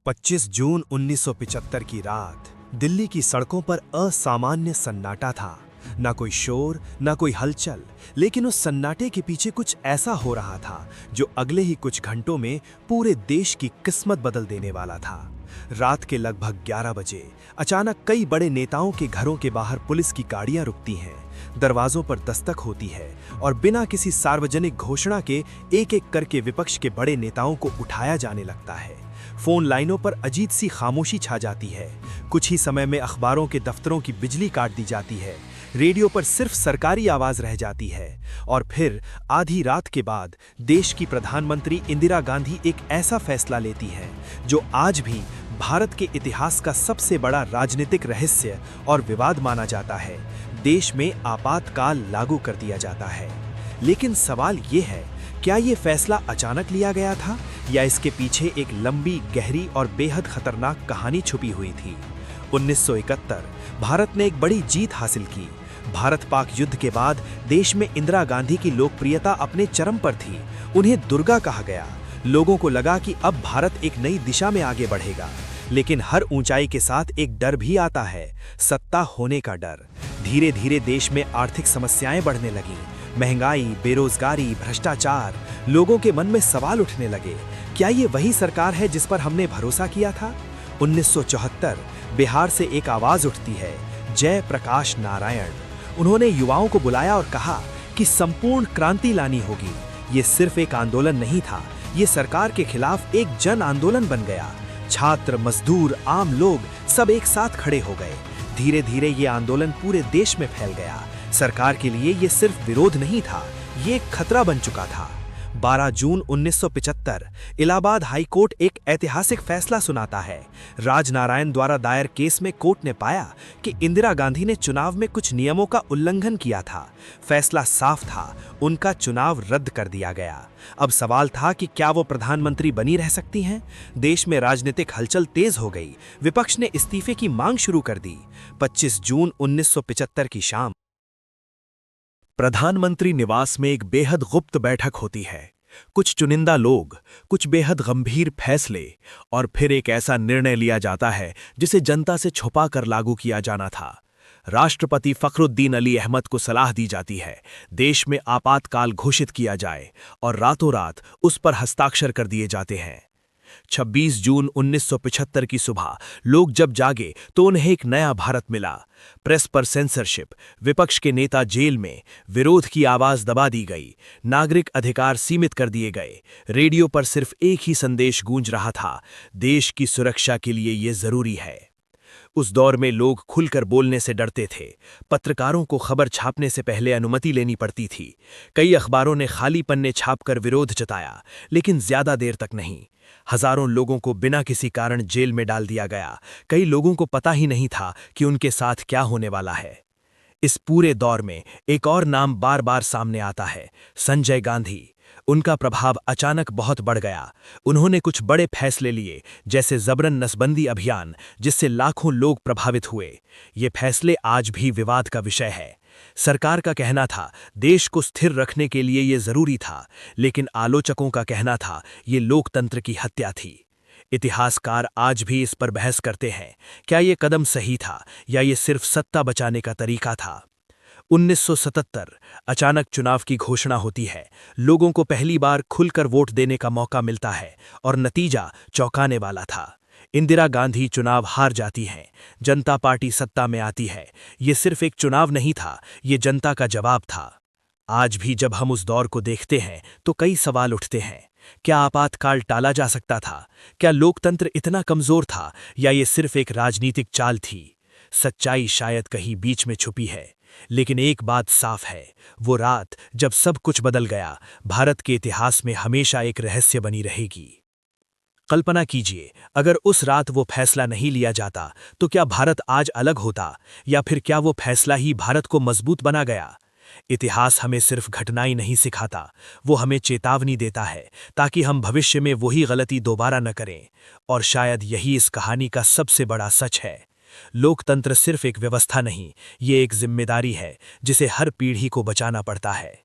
25 जून 1975 की रात दिल्ली की सड़कों पर असामान्य सन्नाटा था। ना कोई शोर, ना कोई हलचल, लेकिन उस सन्नाटे के पीछे कुछ ऐसा हो रहा था जो अगले ही कुछ घंटों में पूरे देश की किस्मत बदल देने वाला था। रात के लगभग 11 बजे अचानक कई बड़े नेताओं के घरों के बाहर पुलिस की गाड़ियां रुकती हैं, दरवाजों पर दस्तक होती है और बिना किसी सार्वजनिक घोषणा के एक-एक करके विपक्ष के बड़े नेताओं को उठाया जाने लगता है। फोन लाइनों पर अजीब सी खामोशी छा जाती है। कुछ ही समय में अखबारों के दफ्तरों की बिजली काट दी जाती है। रेडियो पर सिर्फ सरकारी आवाज रह जाती है और फिर आधी रात के बाद देश की प्रधानमंत्री इंदिरा गांधी एक ऐसा फैसला लेती हैं जो आज भी भारत के इतिहास का सबसे बड़ा राजनीतिक रहस्य और विवाद माना जाता है। देश में आपातकाल लागू कर दिया जाता है। लेकिन सवाल ये है, क्या ये फैसला अचानक लिया गया था या इसके पीछे एक लंबी, गहरी और बेहद खतरनाक कहानी छुपी हुई थी? 1971 भारत ने एक बड़ी जीत हासिल की। भारत पाक युद्ध के बाद देश में इंदिरा गांधी की लोकप्रियता अपने चरम पर थी। उन्हें दुर्गा कहा गया। लोगों को लगा कि अब भारत एक नई दिशा में आगे बढ़ेगा। लेकिन हर ऊंचाई के साथ एक डर भी आता है, सत्ता होने का डर। धीरे धीरे देश में आर्थिक समस्याएं बढ़ने लगीं। महंगाई, बेरोजगारी, भ्रष्टाचार, लोगों के मन में सवाल उठने लगे, क्या ये वही सरकार है जिस पर हमने भरोसा किया था? 1974 बिहार से एक आवाज उठती है, जय प्रकाश नारायण। उन्होंने युवाओं को बुलाया और कहा कि संपूर्ण क्रांति लानी होगी। ये सिर्फ एक आंदोलन नहीं था, ये सरकार के खिलाफ एक जन आंदोलन बन गया। छात्र, मजदूर, आम लोग सब एक साथ खड़े हो गए। धीरे धीरे ये आंदोलन पूरे देश में फैल गया। सरकार के लिए ये सिर्फ विरोध नहीं था, ये एक खतरा बन चुका था। 12 जून 1975 इलाहाबाद हाई कोर्ट एक ऐतिहासिक फैसला सुनाता है। राजनारायण द्वारा दायर केस में कोर्ट ने पाया कि इंदिरा गांधी ने चुनाव में कुछ नियमों का उल्लंघन किया था। फैसला साफ था, उनका चुनाव रद्द कर दिया गया। अब सवाल था कि क्या वो प्रधानमंत्री बनी रह सकती हैं? देश में राजनीतिक हलचल तेज हो गई। विपक्ष ने इस्तीफे की मांग शुरू कर दी। 25 जून 1975 की शाम प्रधानमंत्री निवास में एक बेहद गुप्त बैठक होती है। कुछ चुनिंदा लोग, कुछ बेहद गंभीर फैसले और फिर एक ऐसा निर्णय लिया जाता है जिसे जनता से छुपा कर लागू किया जाना था। राष्ट्रपति फखरुद्दीन अली अहमद को सलाह दी जाती है, देश में आपातकाल घोषित किया जाए और रातों रात उस पर हस्ताक्षर कर दिए जाते हैं। 26 जून 1975 की सुबह लोग जब जागे तो उन्हें एक नया भारत मिला। प्रेस पर सेंसरशिप, विपक्ष के नेता जेल में, विरोध की आवाज दबा दी गई, नागरिक अधिकार सीमित कर दिए गए। रेडियो पर सिर्फ एक ही संदेश गूंज रहा था, देश की सुरक्षा के लिए ये जरूरी है। उस दौर में लोग खुलकर बोलने से डरते थे। पत्रकारों को खबर छापने से पहले अनुमति लेनी पड़ती थी। कई अखबारों ने खाली पन्ने छापकर विरोध जताया, लेकिन ज्यादा देर तक नहीं। हजारों लोगों को बिना किसी कारण जेल में डाल दिया गया। कई लोगों को पता ही नहीं था कि उनके साथ क्या होने वाला है। इस पूरे दौर में एक और नाम बार बार सामने आता है, संजय गांधी। उनका प्रभाव अचानक बहुत बढ़ गया। उन्होंने कुछ बड़े फैसले लिए, जैसे जबरन नसबंदी अभियान, जिससे लाखों लोग प्रभावित हुए। ये फैसले आज भी विवाद का विषय है। सरकार का कहना था देश को स्थिर रखने के लिए ये जरूरी था, लेकिन आलोचकों का कहना था ये लोकतंत्र की हत्या थी। इतिहासकार आज भी इस पर बहस करते हैं, क्या ये कदम सही था या ये सिर्फ सत्ता बचाने का तरीका था? 1977 अचानक चुनाव की घोषणा होती है। लोगों को पहली बार खुलकर वोट देने का मौका मिलता है और नतीजा चौंकाने वाला था। इंदिरा गांधी चुनाव हार जाती हैं। जनता पार्टी सत्ता में आती है। ये सिर्फ एक चुनाव नहीं था, ये जनता का जवाब था। आज भी जब हम उस दौर को देखते हैं तो कई सवाल उठते हैं। क्या आपातकाल टाला जा सकता था? क्या लोकतंत्र इतना कमजोर था या ये सिर्फ एक राजनीतिक चाल थी? सच्चाई शायद कहीं बीच में छुपी है, लेकिन एक बात साफ है, वो रात जब सब कुछ बदल गया, भारत के इतिहास में हमेशा एक रहस्य बनी रहेगी। कल्पना कीजिए, अगर उस रात वो फैसला नहीं लिया जाता तो क्या भारत आज अलग होता, या फिर क्या वो फैसला ही भारत को मजबूत बना गया? इतिहास हमें सिर्फ घटनाएं नहीं सिखाता, वो हमें चेतावनी देता है ताकि हम भविष्य में वही गलती दोबारा न करें। और शायद यही इस कहानी का सबसे बड़ा सच है। लोकतंत्र सिर्फ एक व्यवस्था नहीं, ये एक जिम्मेदारी है जिसे हर पीढ़ी को बचाना पड़ता है।